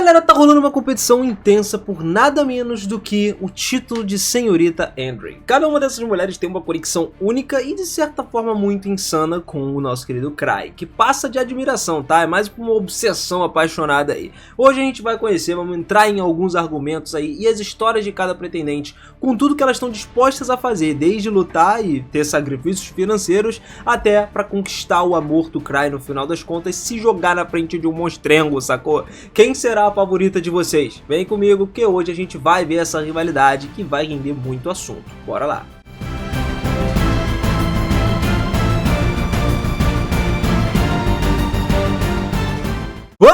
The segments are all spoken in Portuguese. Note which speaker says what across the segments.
Speaker 1: Galera, tá rolando uma competição intensa por nada menos do que o título de Senhorita Andre. Cada uma dessas mulheres tem uma conexão única e de certa forma muito insana com o nosso querido Cry, que passa de admiração, tá? É mais uma obsessão apaixonada aí. Hoje a gente vai conhecer, vamos entrar em alguns argumentos aí e as histórias de cada pretendente, com tudo que elas estão dispostas a fazer, desde lutar e ter sacrifícios financeiros, até pra conquistar o amor do Cry no final das contas, se jogar na frente de um monstrengo, sacou? Quem será a favorita de vocês? Vem comigo que hoje a gente vai ver essa rivalidade que vai render muito assunto. Bora lá!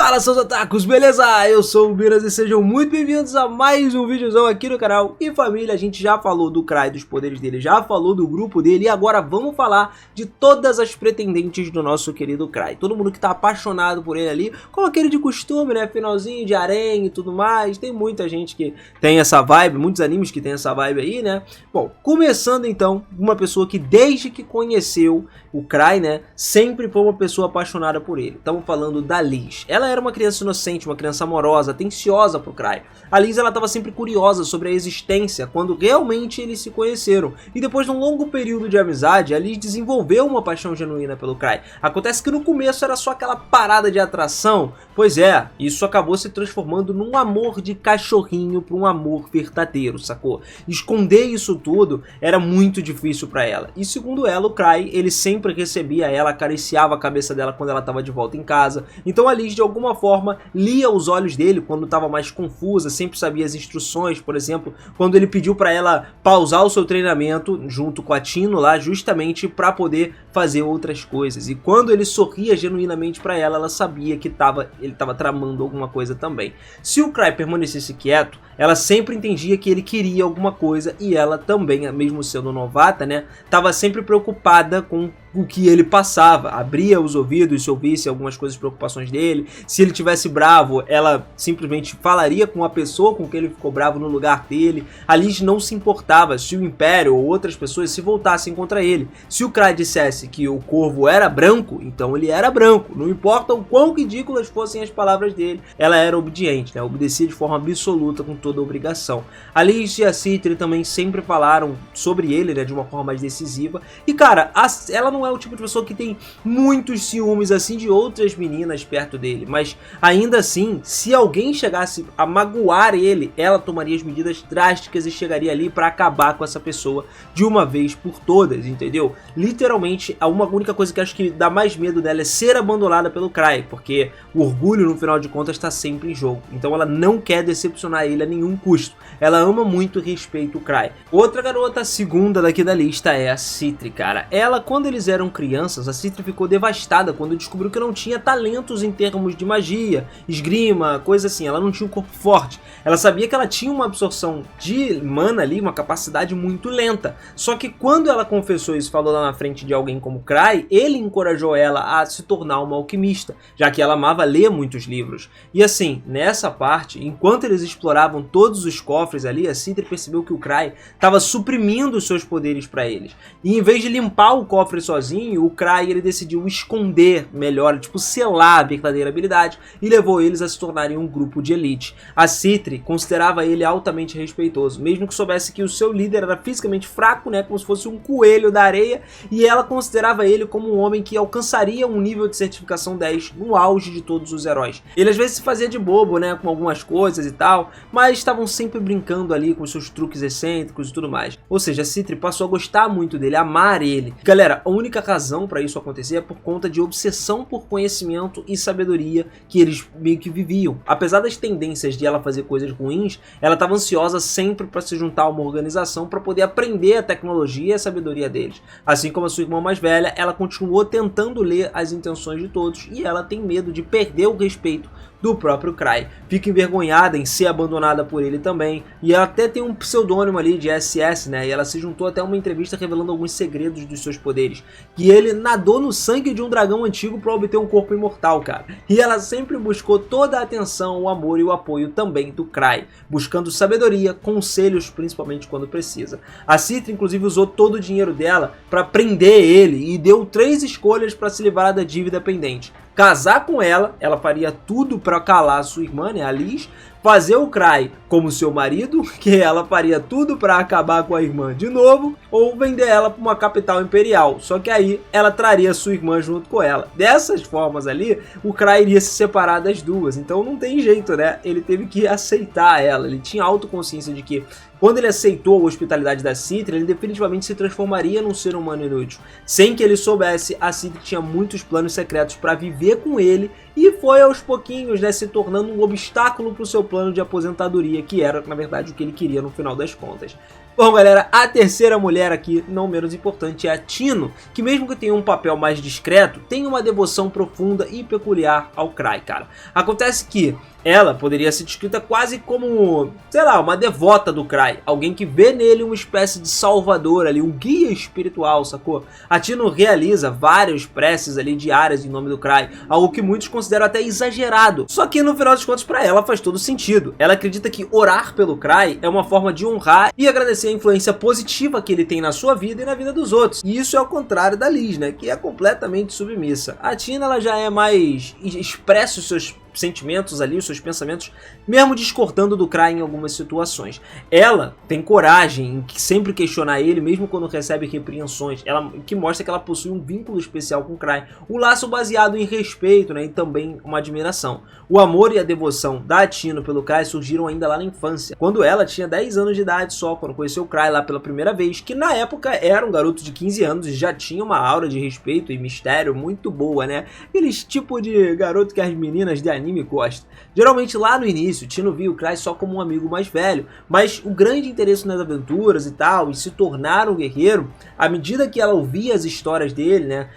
Speaker 1: Fala, seus otakus, beleza? Eu sou o Biras e sejam muito bem-vindos a mais um videozão aqui no canal. E família, a gente já falou do Cry, dos poderes dele, já falou do grupo dele e agora vamos falar de todas as pretendentes do nosso querido Cry. Todo mundo que tá apaixonado por ele ali, como aquele de costume, né? Finalzinho de harém e tudo mais. Tem muita gente que tem essa vibe, muitos animes que tem essa vibe aí, né? Bom, começando então, uma pessoa que desde que conheceu o Cry, né, sempre foi uma pessoa apaixonada por ele. Estamos falando da Liz. Ela era uma criança inocente, uma criança amorosa, atenciosa pro Cry. A Liz, ela estava sempre curiosa sobre a existência quando realmente eles se conheceram. E depois de um longo período de amizade, a Liz desenvolveu uma paixão genuína pelo Cry. Acontece que no começo era só aquela parada de atração. Pois é, isso acabou se transformando num amor de cachorrinho para um amor verdadeiro, sacou? Esconder isso tudo era muito difícil para ela. E segundo ela, o Cry, ele sempre recebia ela, acariciava a cabeça dela quando ela estava de volta em casa. Então a Liz, de alguma forma, lia os olhos dele quando estava mais confusa, sempre sabia as instruções. Por exemplo, quando ele pediu para ela pausar o seu treinamento junto com a Tino lá, justamente para poder fazer outras coisas. E quando ele sorria genuinamente para ela, ela sabia que ele estava tramando alguma coisa também. Se o Cry permanecesse quieto, ela sempre entendia que ele queria alguma coisa e ela também, mesmo sendo novata, né, estava sempre preocupada com o que ele passava, abria os ouvidos se ouvisse algumas coisas, preocupações dele. Se ele tivesse bravo, ela simplesmente falaria com a pessoa com quem ele ficou bravo no lugar dele. A Liz não se importava se o Império ou outras pessoas se voltassem contra ele. Se o Cry dissesse que o corvo era branco, então ele era branco. Não importa o quão ridículas fossem as palavras dele, ela era obediente, né? Obedecia de forma absoluta, com toda a obrigação. A Liz e a Citri também sempre falaram sobre ele, né, de uma forma mais decisiva. E cara, ela não é o tipo de pessoa que tem muitos ciúmes assim de outras meninas perto dele, mas ainda assim, se alguém chegasse a magoar ele, ela tomaria as medidas drásticas e chegaria ali para acabar com essa pessoa de uma vez por todas, entendeu? Literalmente, a única coisa que acho que dá mais medo dela é ser abandonada pelo Cry, porque o orgulho, no final de contas, está sempre em jogo. Então ela não quer decepcionar ele a nenhum custo. Ela ama muito e respeita o Cry. Outra garota, a segunda daqui da lista, é a Citri, cara. Ela, quando eles eram crianças, a Citri ficou devastada quando descobriu que não tinha talentos em termos de magia, esgrima, coisa assim. Ela não tinha um corpo forte. Ela sabia que ela tinha uma absorção de mana ali, uma capacidade muito lenta. Só que quando ela confessou isso, falou lá na frente de alguém como Cry, ele encorajou ela a se tornar uma alquimista, já que ela amava ler muitos livros. E assim, nessa parte, enquanto eles exploravam todos os cofres ali, a Citri percebeu que o Cry estava suprimindo os seus poderes para eles. E em vez de limpar o cofre sozinho, o Cry, ele decidiu esconder melhor, tipo selar a verdadeira habilidade, e levou eles a se tornarem um grupo de elite. A Citri considerava ele altamente respeitoso, mesmo que soubesse que o seu líder era fisicamente fraco, né, como se fosse um coelho da areia, e ela considerava ele como um homem que alcançaria um nível de certificação 10 no auge de todos os heróis. Ele às vezes se fazia de bobo, né, com algumas coisas e tal, mas estavam sempre brincando ali com seus truques excêntricos e tudo mais. Ou seja, a Citri passou a gostar muito dele, a amar ele. Galera, a única razão para isso acontecer é por conta de obsessão por conhecimento e sabedoria que eles meio que viviam. Apesar das tendências de ela fazer coisas ruins, ela estava ansiosa sempre para se juntar a uma organização para poder aprender a tecnologia e a sabedoria deles. Assim como a sua irmã mais velha, ela continuou tentando ler as intenções de todos e ela tem medo de perder o respeito do próprio Cry. Fica envergonhada em ser abandonada por ele também, e ela até tem um pseudônimo ali de SS, né, e ela se juntou até a uma entrevista revelando alguns segredos dos seus poderes, que ele nadou no sangue de um dragão antigo para obter um corpo imortal, cara. E ela sempre buscou toda a atenção, o amor e o apoio também do Cry, buscando sabedoria, conselhos, principalmente quando precisa. A Citri inclusive usou todo o dinheiro dela para prender ele e deu 3 escolhas para se livrar da dívida pendente. casar com ela faria tudo para calar a sua irmã, né, a Liz, fazer o Cry como seu marido, que ela faria tudo para acabar com a irmã de novo, ou vender ela para uma capital imperial, só que aí ela traria sua irmã junto com ela. Dessas formas ali, o Cry iria se separar das duas, então não tem jeito, né, ele teve que aceitar ela, ele tinha autoconsciência de que quando ele aceitou a hospitalidade da Citra, ele definitivamente se transformaria num ser humano inútil. Sem que ele soubesse, a Citra tinha muitos planos secretos para viver com ele e foi aos pouquinhos, né, se tornando um obstáculo para o seu plano de aposentadoria, que era, na verdade, o que ele queria no final das contas. Bom, galera, a terceira mulher aqui, não menos importante, é a Tino, que mesmo que tenha um papel mais discreto, tem uma devoção profunda e peculiar ao Cry, cara. Acontece que ela poderia ser descrita quase como, sei lá, uma devota do Cry, alguém que vê nele uma espécie de salvador ali, um guia espiritual, sacou? A Tino realiza várias preces ali diárias em nome do Cry, algo que muitos consideram até exagerado. Só que no final dos contos pra ela faz todo sentido. Ela acredita que orar pelo Cry é uma forma de honrar e agradecer a influência positiva que ele tem na sua vida e na vida dos outros. E isso é ao contrário da Liz, né, que é completamente submissa. A Tino, ela já é mais expressa os seus sentimentos ali, os seus pensamentos, mesmo discordando do Cry em algumas situações. Ela tem coragem em sempre questionar ele, mesmo quando recebe repreensões, que mostra que ela possui um vínculo especial com o Cry, um laço baseado em respeito, né, e também uma admiração. O amor e a devoção da Tino pelo Cry surgiram ainda lá na infância, quando ela tinha 10 anos de idade só, quando conheceu o Cry lá pela primeira vez, que na época era um garoto de 15 anos e já tinha uma aura de respeito e mistério muito boa, né? Aqueles tipo de garoto que as meninas de anime gostam. Geralmente lá no início, Tino via o Cry só como um amigo mais velho, mas o grande interesse nas aventuras e tal, e se tornar um guerreiro, à medida que ela ouvia as histórias dele, né,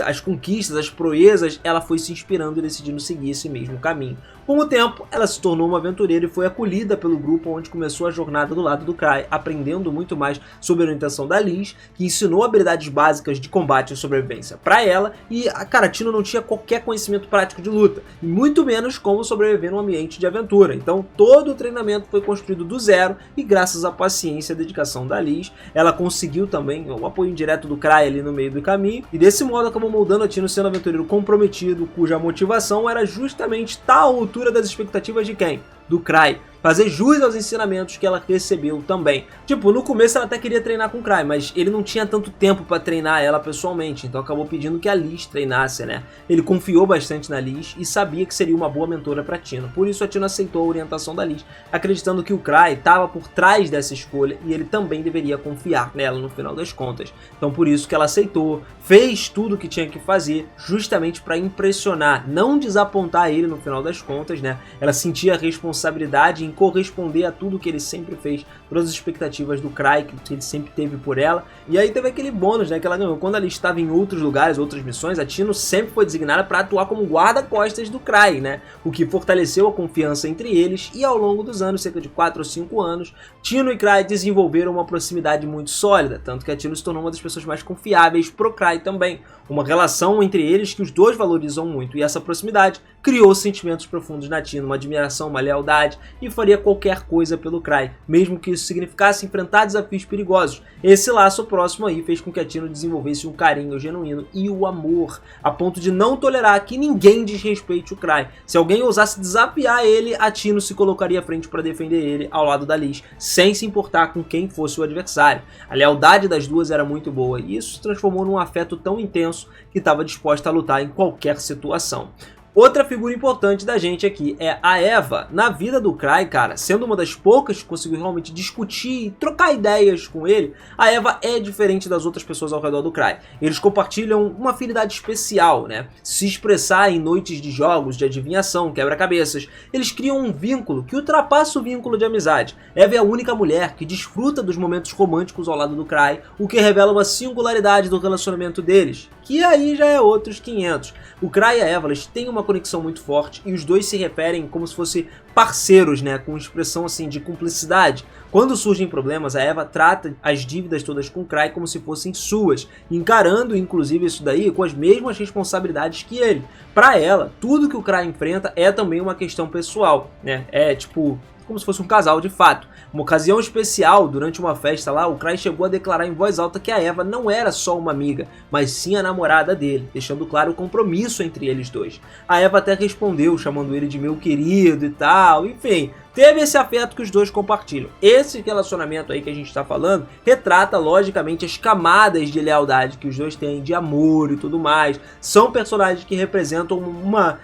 Speaker 1: as conquistas, as proezas, ela foi se inspirando e decidindo seguir esse mesmo caminho. Com o tempo, ela se tornou uma aventureira e foi acolhida pelo grupo, onde começou a jornada do lado do Cry, aprendendo muito mais sobre a orientação da Liz, que ensinou habilidades básicas de combate e sobrevivência para ela, e a Tino não tinha qualquer conhecimento prático de luta, e muito menos como sobreviver num ambiente de aventura. Então todo o treinamento foi construído do zero, e graças à paciência e dedicação da Liz, ela conseguiu também o apoio indireto do Cry ali no meio do caminho, e desse modo acabou moldando a Tino sendo um aventureiro comprometido, cuja motivação era justamente estar à altura das expectativas de quem? Do Cry. Fazer jus aos ensinamentos que ela recebeu também. Tipo, no começo ela até queria treinar com o Cry, mas ele não tinha tanto tempo pra treinar ela pessoalmente, então acabou pedindo que a Liz treinasse, né? Ele confiou bastante na Liz e sabia que seria uma boa mentora pra Tino. Por isso a Tino aceitou a orientação da Liz, acreditando que o Cry estava por trás dessa escolha e ele também deveria confiar nela no final das contas. Então por isso que ela aceitou, fez tudo o que tinha que fazer, justamente pra impressionar, não desapontar ele no final das contas, né? Ela sentia a responsabilidade em corresponder a tudo que ele sempre fez, todas as expectativas do Cry que ele sempre teve por ela. E aí teve aquele bônus, né, que ela ganhou. Quando ela estava em outros lugares, outras missões, a Tino sempre foi designada para atuar como guarda-costas do Cry, né, o que fortaleceu a confiança entre eles, e ao longo dos anos, cerca de 4 ou 5 anos, Tino e Cry desenvolveram uma proximidade muito sólida, tanto que a Tino se tornou uma das pessoas mais confiáveis pro Cry também. Uma relação entre eles que os dois valorizam muito, e essa proximidade criou sentimentos profundos na Tino, uma admiração, uma lealdade, e faria qualquer coisa pelo Cry, mesmo que isso significasse enfrentar desafios perigosos. Esse laço próximo aí fez com que a Tino desenvolvesse um carinho genuíno e o amor, a ponto de não tolerar que ninguém desrespeite o Cry. Se alguém ousasse desafiar ele, a Tino se colocaria à frente para defender ele ao lado da Liz, sem se importar com quem fosse o adversário. A lealdade das duas era muito boa, e isso se transformou num afeto tão intenso que estava disposta a lutar em qualquer situação. Outra figura importante da gente aqui é a Eva. Na vida do Cry, cara, sendo uma das poucas que conseguiu realmente discutir e trocar ideias com ele, a Eva é diferente das outras pessoas ao redor do Cry. Eles compartilham uma afinidade especial, né? Se expressar em noites de jogos, de adivinhação, quebra-cabeças. Eles criam um vínculo que ultrapassa o vínculo de amizade. Eva é a única mulher que desfruta dos momentos românticos ao lado do Cry, o que revela uma singularidade do relacionamento deles, que aí já é outros 500. O Cry e a Eva, eles têm uma conexão muito forte e os dois se referem como se fossem parceiros, né, com expressão assim de cumplicidade. Quando surgem problemas, a Eva trata as dívidas todas com o Cry como se fossem suas, encarando inclusive isso daí com as mesmas responsabilidades que ele. Para ela, tudo que o Cry enfrenta é também uma questão pessoal, né? É tipo como se fosse um casal de fato. Uma ocasião especial, durante uma festa lá, o Cry chegou a declarar em voz alta que a Eva não era só uma amiga, mas sim a namorada dele, deixando claro o compromisso entre eles dois. A Eva até respondeu, chamando ele de meu querido e tal, enfim, teve esse afeto que os dois compartilham. Esse relacionamento aí que a gente tá falando retrata, logicamente, as camadas de lealdade que os dois têm, de amor e tudo mais. São personagens que representam uma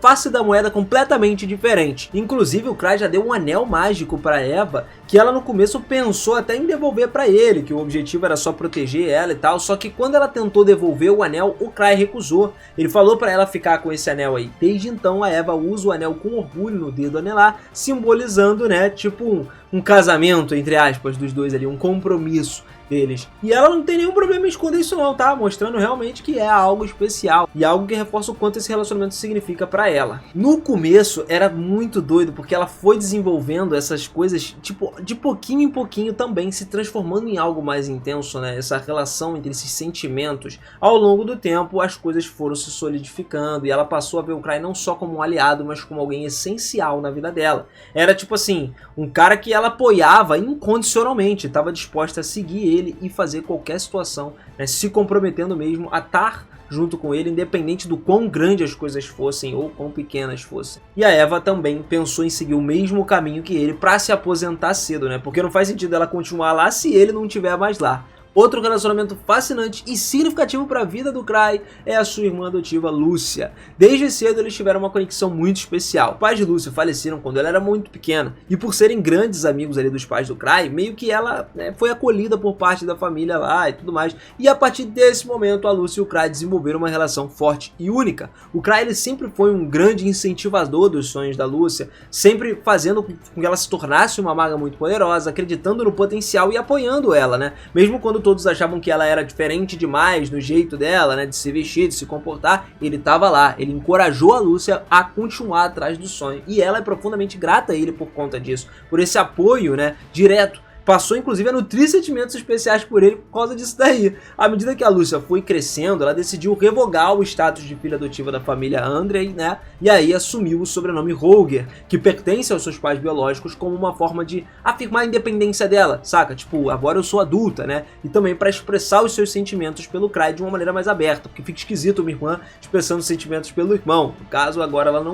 Speaker 1: face da moeda completamente diferente. Inclusive, o Cry já deu um anel mágico para Eva, que ela no começo pensou até em devolver para ele, que o objetivo era só proteger ela e tal, só que quando ela tentou devolver o anel, o Cry recusou. Ele falou para ela ficar com esse anel aí. Desde então, a Eva usa o anel com orgulho no dedo anelar, simbolizando, né, tipo um casamento, entre aspas, dos dois ali, um compromisso deles. E ela não tem nenhum problema em esconder isso não, tá? Mostrando realmente que é algo especial e algo que reforça o quanto esse relacionamento significa pra ela. No começo era muito doido, porque ela foi desenvolvendo essas coisas, tipo, de pouquinho em pouquinho também, se transformando em algo mais intenso, né? Essa relação entre esses sentimentos. Ao longo do tempo, as coisas foram se solidificando e ela passou a ver o Cry não só como um aliado, mas como alguém essencial na vida dela. Era tipo assim, um cara que ela apoiava incondicionalmente, estava disposta a seguir ele e fazer qualquer situação, né, se comprometendo mesmo a estar junto com ele, independente do quão grandes as coisas fossem ou quão pequenas fossem. E a Eva também pensou em seguir o mesmo caminho que ele para se aposentar cedo, né? Porque não faz sentido ela continuar lá se ele não estiver mais lá. Outro relacionamento fascinante e significativo para a vida do Cry é a sua irmã adotiva Lúcia. Desde cedo eles tiveram uma conexão muito especial. Os pais de Lúcia faleceram quando ela era muito pequena e por serem grandes amigos ali dos pais do Cry, meio que ela, né, foi acolhida por parte da família lá e tudo mais. E a partir desse momento a Lúcia e o Cry desenvolveram uma relação forte e única. O Cry ele sempre foi um grande incentivador dos sonhos da Lúcia, sempre fazendo com que ela se tornasse uma maga muito poderosa, acreditando no potencial e apoiando ela, né? Mesmo quando todos achavam que ela era diferente demais no jeito dela, né, de se vestir, de se comportar, ele estava lá, ele encorajou a Lúcia a continuar atrás do sonho, e ela é profundamente grata a ele por conta disso, por esse apoio, né, direto. Passou inclusive a nutrir sentimentos especiais por ele por causa disso daí. À medida que a Lúcia foi crescendo, ela decidiu revogar o status de filha adotiva da família Andrei, né? E aí assumiu o sobrenome Holger, que pertence aos seus pais biológicos, como uma forma de afirmar a independência dela, saca? Tipo, agora eu sou adulta, né? E também para expressar os seus sentimentos pelo Cry de uma maneira mais aberta, porque fica esquisito uma irmã expressando sentimentos pelo irmão. No caso, agora ela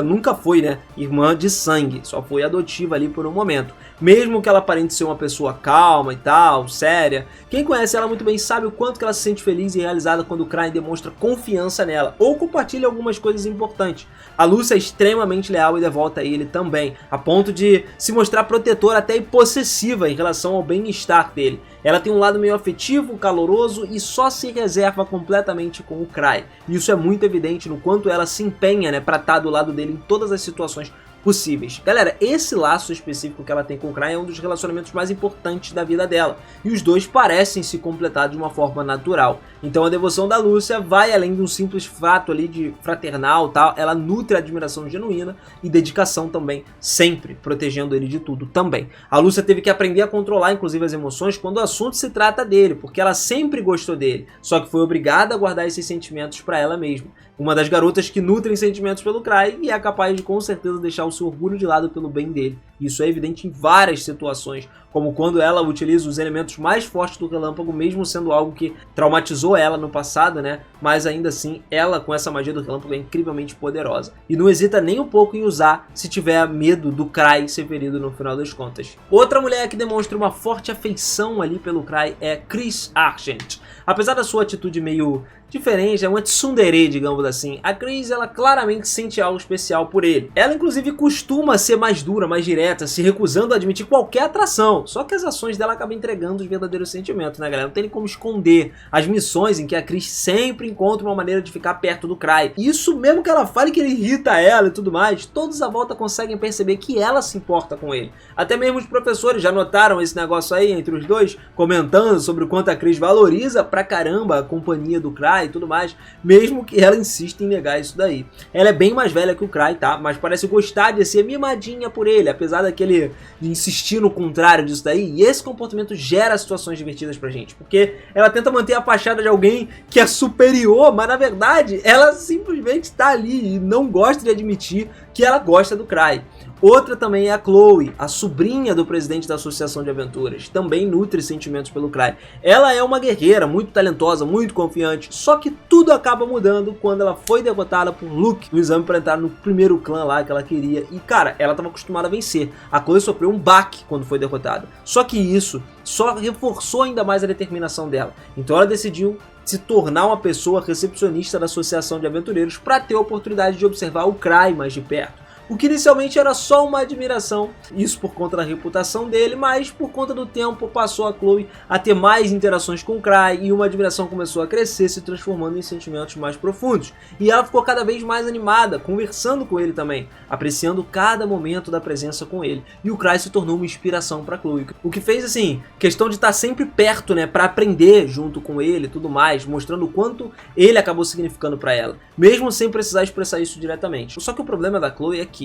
Speaker 1: nunca foi, né, irmã de sangue, só foi adotiva ali por um momento. Mesmo que ela aparente ser uma pessoa calma e tal, séria, quem conhece ela muito bem sabe o quanto que ela se sente feliz e realizada quando o Cry demonstra confiança nela ou compartilha algumas coisas importantes. A Lúcia é extremamente leal e devota a ele também, a ponto de se mostrar protetora até e possessiva em relação ao bem-estar dele. Ela tem um lado meio afetivo, caloroso e só se reserva completamente com o Cry. Isso é muito evidente no quanto ela se empenha, né, pra estar do lado dele em todas as situações possíveis. Galera, esse laço específico que ela tem com o Cry é um dos relacionamentos mais importantes da vida dela, e os dois parecem se completar de uma forma natural. Então a devoção da Lúcia vai além de um simples fato ali de fraternal, tal, ela nutre a admiração genuína e dedicação também, sempre protegendo ele de tudo também. A Lúcia teve que aprender a controlar inclusive as emoções quando o assunto se trata dele, porque ela sempre gostou dele, só que foi obrigada a guardar esses sentimentos para ela mesma. Uma das garotas que nutrem sentimentos pelo Cry e é capaz de com certeza deixar o seu orgulho de lado pelo bem dele. Isso é evidente em várias situações, como quando ela utiliza os elementos mais fortes do relâmpago, mesmo sendo algo que traumatizou ela no passado, né? Mas ainda assim, ela com essa magia do relâmpago é incrivelmente poderosa. E não hesita nem um pouco em usar se tiver medo do Cry ser ferido no final das contas. Outra mulher que demonstra uma forte afeição ali pelo Cry é Chris Argent. Apesar da sua atitude meio diferente, é uma tsundere, digamos assim, a Chris, ela claramente sente algo especial por ele. Ela inclusive costuma ser mais dura, mais direta, se recusando a admitir qualquer atração, só que as ações dela acabam entregando os verdadeiros sentimentos, né, galera? Não tem nem como esconder as missões em que a Chris sempre encontra uma maneira de ficar perto do Cry. Isso mesmo que ela fale que ele irrita ela e tudo mais, todos à volta conseguem perceber que ela se importa com ele. Até mesmo os professores já notaram esse negócio aí entre os dois, comentando sobre o quanto a Chris valoriza pra caramba a companhia do Cry e tudo mais, mesmo que ela insista em negar isso daí. Ela é bem mais velha que o Cry, tá? Mas parece gostar de ser mimadinha por ele, apesar daquele de insistir no contrário disso daí, e esse comportamento gera situações divertidas pra gente, porque ela tenta manter a fachada de alguém que é superior, mas na verdade ela simplesmente tá ali e não gosta de admitir que ela gosta do Cry. Outra também é a Chloe, a sobrinha do presidente da Associação de Aventuras, também nutre sentimentos pelo Cry. Ela é uma guerreira muito talentosa, muito confiante, só que tudo acaba mudando quando ela foi derrotada por Luke no exame para entrar no primeiro clã lá que ela queria. E cara, ela estava acostumada a vencer. A Chloe sofreu um baque quando foi derrotada. Só que isso só reforçou ainda mais a determinação dela. Então ela decidiu se tornar uma pessoa recepcionista da Associação de Aventureiros para ter a oportunidade de observar o Cry mais de perto. O que inicialmente era só uma admiração, isso por conta da reputação dele, mas por conta do tempo passou a Chloe a ter mais interações com o Cry e uma admiração começou a crescer, se transformando em sentimentos mais profundos. E ela ficou cada vez mais animada, conversando com ele também, apreciando cada momento da presença com ele. E o Cry se tornou uma inspiração para Chloe, o que fez assim, questão de estar sempre perto, né, para aprender junto com ele e tudo mais, mostrando o quanto ele acabou significando para ela, mesmo sem precisar expressar isso diretamente. Só que o problema da Chloe é que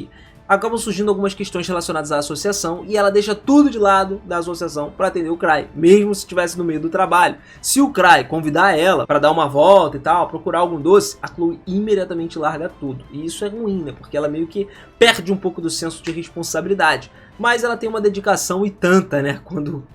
Speaker 1: acabam surgindo algumas questões relacionadas à associação e ela deixa tudo de lado da associação para atender o Cry, mesmo se estivesse no meio do trabalho. Se o Cry convidar ela para dar uma volta e tal, procurar algum doce, a Chloe imediatamente larga tudo. E isso é ruim, né? Porque ela meio que perde um pouco do senso de responsabilidade. Mas ela tem uma dedicação e tanta, né, quando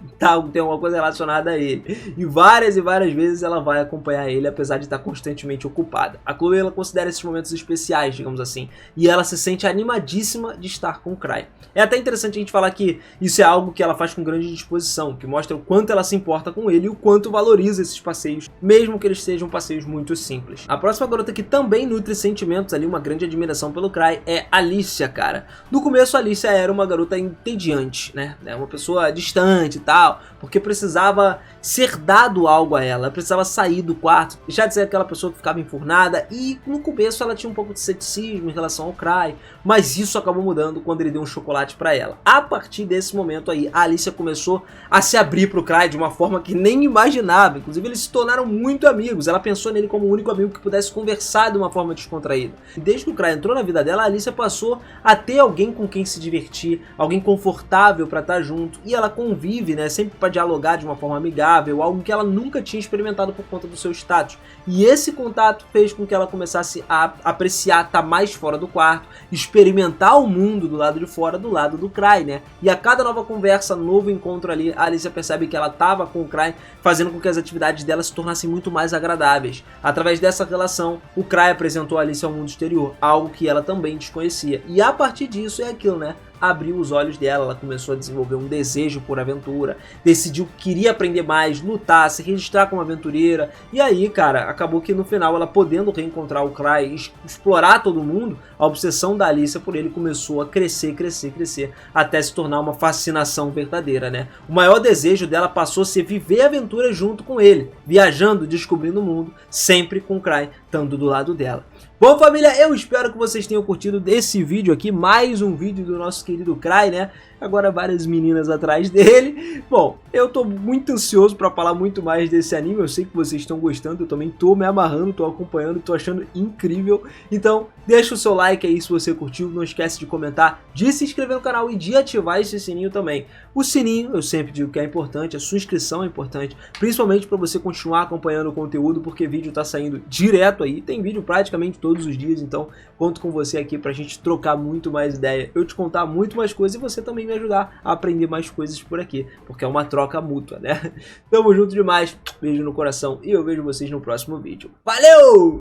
Speaker 1: tem alguma coisa relacionada a ele. E várias vezes ela vai acompanhar ele, apesar de estar constantemente ocupada. A Chloe, ela considera esses momentos especiais, digamos assim, e ela se sente animadíssima de estar com o Cry. É até interessante a gente falar que isso é algo que ela faz com grande disposição, que mostra o quanto ela se importa com ele e o quanto valoriza esses passeios, mesmo que eles sejam passeios muito simples. A próxima garota que também nutre sentimentos ali, uma grande admiração pelo Cry, é Alicia, cara. No começo, a Alicia era uma garota entediante, né? Uma pessoa distante e tal, porque precisava ser dado algo a ela, precisava sair do quarto, deixar de ser aquela pessoa que ficava enfurnada, e no começo ela tinha um pouco de ceticismo em relação ao Cry, mas isso acabou mudando quando ele deu um chocolate pra ela. A partir desse momento aí, a Alicia começou a se abrir pro Cry de uma forma que nem imaginava, inclusive eles se tornaram muito amigos, ela pensou nele como o único amigo que pudesse conversar de uma forma descontraída. E desde que o Cry entrou na vida dela, a Alicia passou a ter alguém com quem se divertir, alguém confortável para estar junto, e ela convive, né, sempre para dialogar de uma forma amigável, algo que ela nunca tinha experimentado por conta do seu status. E esse contato fez com que ela começasse a apreciar estar mais fora do quarto, experimentar o mundo do lado de fora, do lado do Cry, né? E a cada nova conversa, novo encontro ali, a Alicia percebe que ela estava com o Cry, fazendo com que as atividades dela se tornassem muito mais agradáveis. Através dessa relação, o Cry apresentou a Alicia ao mundo exterior, algo que ela também desconhecia. E a partir disso é aquilo, né? Abriu os olhos dela, ela começou a desenvolver um desejo por aventura, decidiu que queria aprender mais, lutar, se registrar como aventureira, e aí, cara, acabou que no final ela podendo reencontrar o Cry, explorar todo mundo, a obsessão da Alicia por ele começou a crescer, até se tornar uma fascinação verdadeira, né? O maior desejo dela passou a ser viver a aventura junto com ele, viajando, descobrindo o mundo, sempre com o Cry estando do lado dela. Bom, família, eu espero que vocês tenham curtido desse vídeo aqui, mais um vídeo do nosso querido Cry, né? Agora várias meninas atrás dele. Bom, eu tô muito ansioso pra falar muito mais desse anime, eu sei que vocês estão gostando, eu também tô me amarrando, tô acompanhando, tô achando incrível. Então, deixa o seu like aí se você curtiu, não esquece de comentar, de se inscrever no canal e de ativar esse sininho também. O sininho, eu sempre digo que é importante, a sua inscrição é importante, principalmente para você continuar acompanhando o conteúdo, porque vídeo tá saindo direto aí, tem vídeo praticamente todos os dias, então conto com você aqui pra gente trocar muito mais ideia, eu te contar muito mais coisas e você também me ajudar a aprender mais coisas por aqui, porque é uma troca mútua, né? Tamo junto demais, beijo no coração e eu vejo vocês no próximo vídeo. Valeu!